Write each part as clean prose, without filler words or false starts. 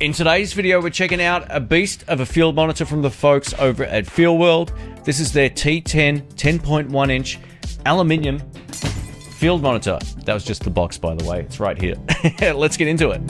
In today's video, we're checking out a beast of a field monitor from the folks over at Fieldworld. This is their T10 10.1 inch aluminium field monitor. That was just the box, by the way. It's right here. Let's get into it.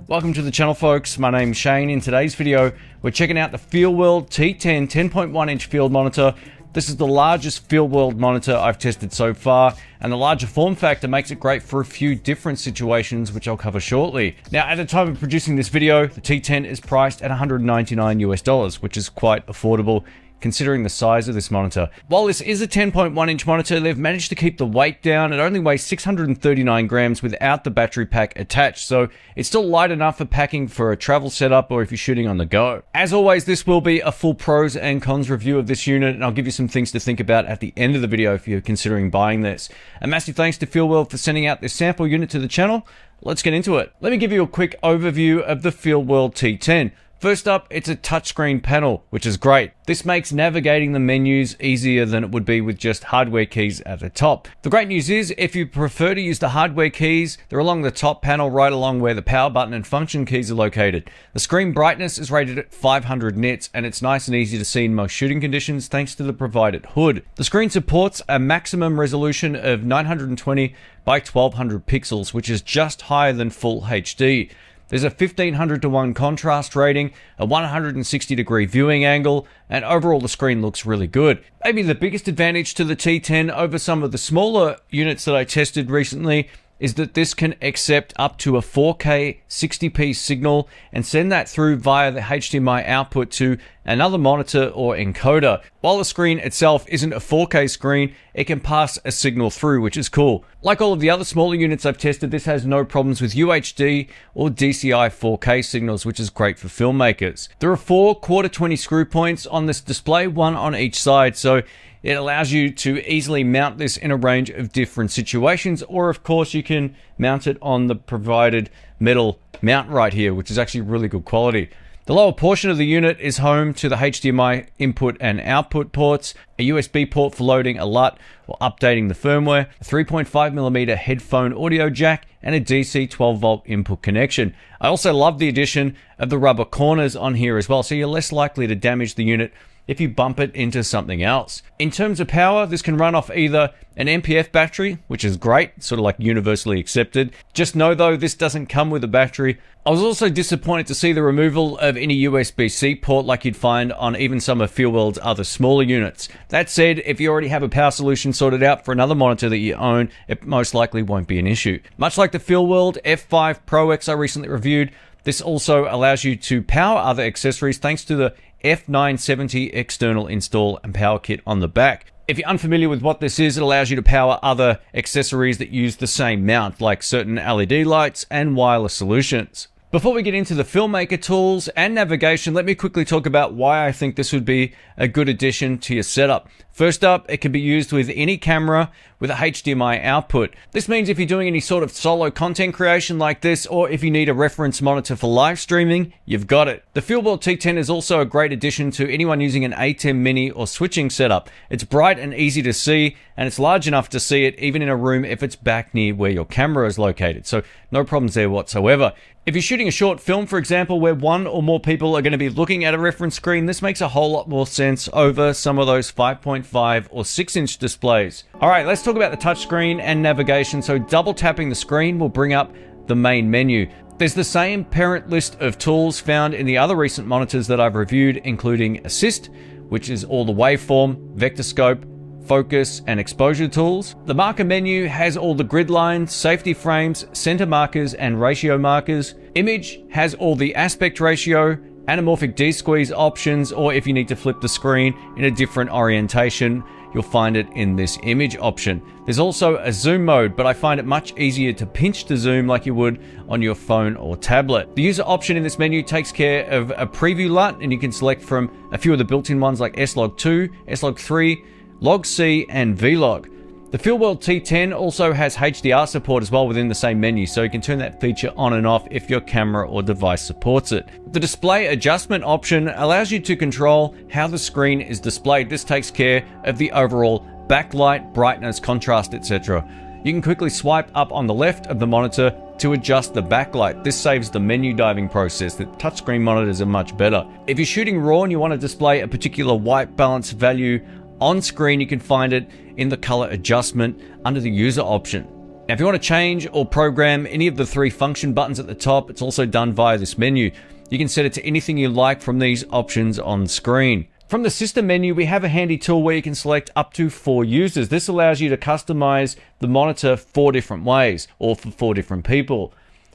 Welcome to the channel, folks. My name's Shane. In today's video, we're checking out the Fieldworld T10 10.1 inch field monitor. This is the largest Fieldworld monitor I've tested so far, and the larger form factor makes it great for a few different situations, which I'll cover shortly. Now, at the time of producing this video, the T10 is priced at $199 US, which is quite affordable considering the size of this monitor. While this is a 10.1 inch monitor, they've managed to keep the weight down. It only weighs 639 grams without the battery pack attached, so it's still light enough for packing for a travel setup or if you're shooting on the go. As always, this will be a full pros and cons review of this unit, and I'll give you some things to think about at the end of the video if you're considering buying this. A massive thanks to Fieldworld for sending out this sample unit to the channel. Let's get into it. Let me give you a quick overview of the Fieldworld T10. First up, it's a touchscreen panel, which is great. This makes navigating the menus easier than it would be with just hardware keys at the top. The great news is, if you prefer to use the hardware keys, they're along the top panel right along where the power button and function keys are located. The screen brightness is rated at 500 nits, and it's nice and easy to see in most shooting conditions thanks to the provided hood. The screen supports a maximum resolution of 920 by 1200 pixels, which is just higher than full HD. There's a 1500:1 contrast rating, a 160-degree viewing angle, and overall the screen looks really good. Maybe the biggest advantage to the T10 over some of the smaller units that I tested recently is that this can accept up to a 4K 60p signal and send that through via the HDMI output to another monitor or encoder. While the screen itself isn't a 4K screen, it can pass a signal through, which is cool. Like all of the other smaller units I've tested, this has no problems with UHD or DCI 4K signals, which is great for filmmakers. There are 4 1/4-20 screw points on this display, one on each side, so it allows you to easily mount this in a range of different situations, or of course you can mount it on the provided metal mount right here, which is actually really good quality. The lower portion of the unit is home to the HDMI input and output ports, a USB port for loading a LUT or updating the firmware, a 3.5mm headphone audio jack, and a DC 12-volt input connection. I also love the addition of the rubber corners on here as well, so you're less likely to damage the unit if you bump it into something else. In terms of power, this can run off either an MPF battery, which is great, sort of like universally accepted. Just know though, this doesn't come with a battery. I was also disappointed to see the removal of any USB-C port like you'd find on even some of Fieldworld's other smaller units. That said, if you already have a power solution sorted out for another monitor that you own, it most likely won't be an issue. Much like the Fieldworld F5 Pro X I recently reviewed, this also allows you to power other accessories thanks to the F970 external install and power kit on the back. If you're unfamiliar with what this is, it allows you to power other accessories that use the same mount, like certain LED lights and wireless solutions. Before we get into the filmmaker tools and navigation, let me quickly talk about why I think this would be a good addition to your setup. First up, it can be used with any camera with a HDMI output. This means if you're doing any sort of solo content creation like this, or if you need a reference monitor for live streaming, you've got it. The Fieldworld T10 is also a great addition to anyone using an ATEM Mini or switching setup. It's bright and easy to see, and it's large enough to see it even in a room if it's back near where your camera is located, so no problems there whatsoever. If you're shooting a short film, for example, where one or more people are going to be looking at a reference screen, this makes a whole lot more sense over some of those 5.5 or 6-inch displays. Alright, let's talk about the touchscreen and navigation. So double tapping the screen will bring up the main menu. There's the same parent list of tools found in the other recent monitors that I've reviewed, including Assist, which is all the waveform, vector scope, focus, and exposure tools. The marker menu has all the grid lines, safety frames, center markers, and ratio markers. Image has all the aspect ratio, anamorphic D-squeeze options, or if you need to flip the screen in a different orientation, you'll find it in this image option. There's also a zoom mode, but I find it much easier to pinch to zoom like you would on your phone or tablet. The user option in this menu takes care of a preview LUT, and you can select from a few of the built-in ones like S-Log2, S-Log3, Log-C, and V-Log. The Fieldworld T10 also has HDR support as well within the same menu, so you can turn that feature on and off if your camera or device supports it. The display adjustment option allows you to control how the screen is displayed. This takes care of the overall backlight, brightness, contrast, etc. You can quickly swipe up on the left of the monitor to adjust the backlight. This saves the menu diving process. The touchscreen monitors are much better. If you're shooting RAW and you want to display a particular white balance value on screen, you can find it in the color adjustment under the user option. Now, if you want to change or program any of the 3 function buttons at the top, it's also done via this menu. You can set it to anything you like from these options on screen. From the system menu, we have a handy tool where you can select up to 4 users. This allows you to customize the monitor 4 different ways, or for 4 different people.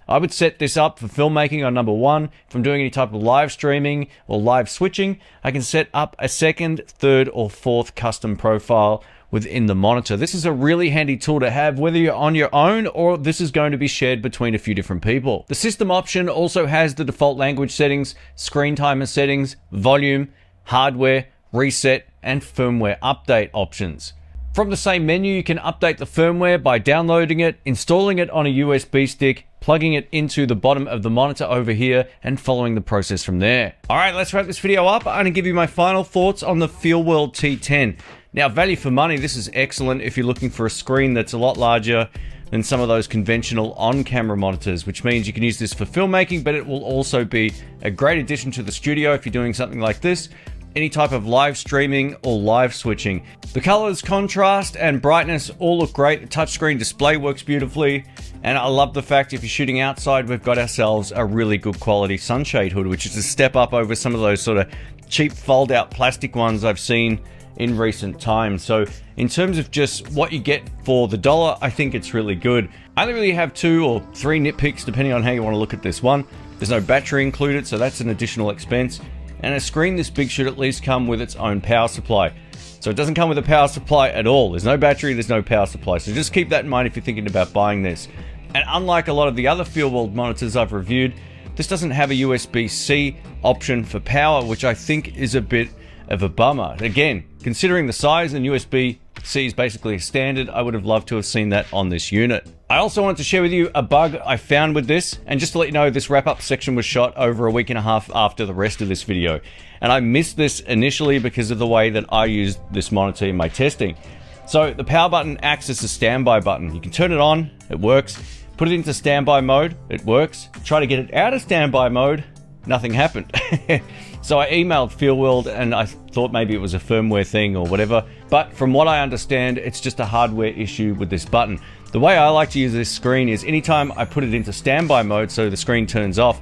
I would set this up for filmmaking on number 1. If I'm doing any type of live streaming or live switching, I can set up a 2nd, 3rd, or 4th custom profile within the monitor. This is a really handy tool to have whether you're on your own or this is going to be shared between a few different people. The system option also has the default language settings, screen timer settings, volume, hardware, reset, and firmware update options. From the same menu, you can update the firmware by downloading it, installing it on a USB stick, plugging it into the bottom of the monitor over here, and following the process from there. All right, let's wrap this video up. I'm going to give you my final thoughts on the FeelWorld T10. Now, value for money, this is excellent if you're looking for a screen that's a lot larger than some of those conventional on-camera monitors, which means you can use this for filmmaking, but it will also be a great addition to the studio if you're doing something like this, any type of live streaming or live switching. The colors, contrast, and brightness all look great. The touchscreen display works beautifully, and I love the fact if you're shooting outside, we've got ourselves a really good quality sunshade hood, which is a step up over some of those sort of cheap fold-out plastic ones I've seen in recent times. So in terms of just what you get for the dollar, I think it's really good. I only really have 2 or 3 nitpicks depending on how you want to look at this one. There's no battery included, so that's an additional expense. And a screen this big should at least come with its own power supply. So it doesn't come with a power supply at all. There's no battery, there's no power supply. So just keep that in mind if you're thinking about buying this. And unlike a lot of the other FeelWorld monitors I've reviewed, this doesn't have a USB-C option for power, which I think is a bit of a bummer. Again, considering the size and USB-C is basically a standard, I would have loved to have seen that on this unit. I also wanted to share with you a bug I found with this, and just to let you know, this wrap-up section was shot over a week and a half after the rest of this video. And I missed this initially because of the way that I used this monitor in my testing. So the power button acts as a standby button. You can turn it on, it works. Put it into standby mode, it works. Try to get it out of standby mode, nothing happened. So I emailed FeelWorld and I thought maybe it was a firmware thing or whatever. But from what I understand, it's just a hardware issue with this button. The way I like to use this screen is anytime I put it into standby mode so the screen turns off,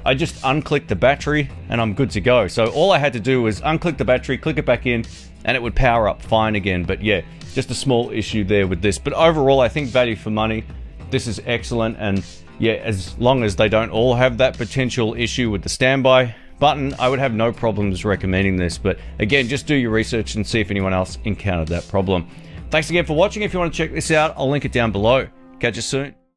I just unclick the battery and I'm good to go. So all I had to do was unclick the battery, click it back in, and it would power up fine again. But yeah, just a small issue there with this. But overall, I think value for money, this is excellent. And yeah, as long as they don't all have that potential issue with the standby button, I would have no problems recommending this. But again, just do your research and see if anyone else encountered that problem. Thanks again for watching. If you want to check this out, I'll link it down below. Catch you soon.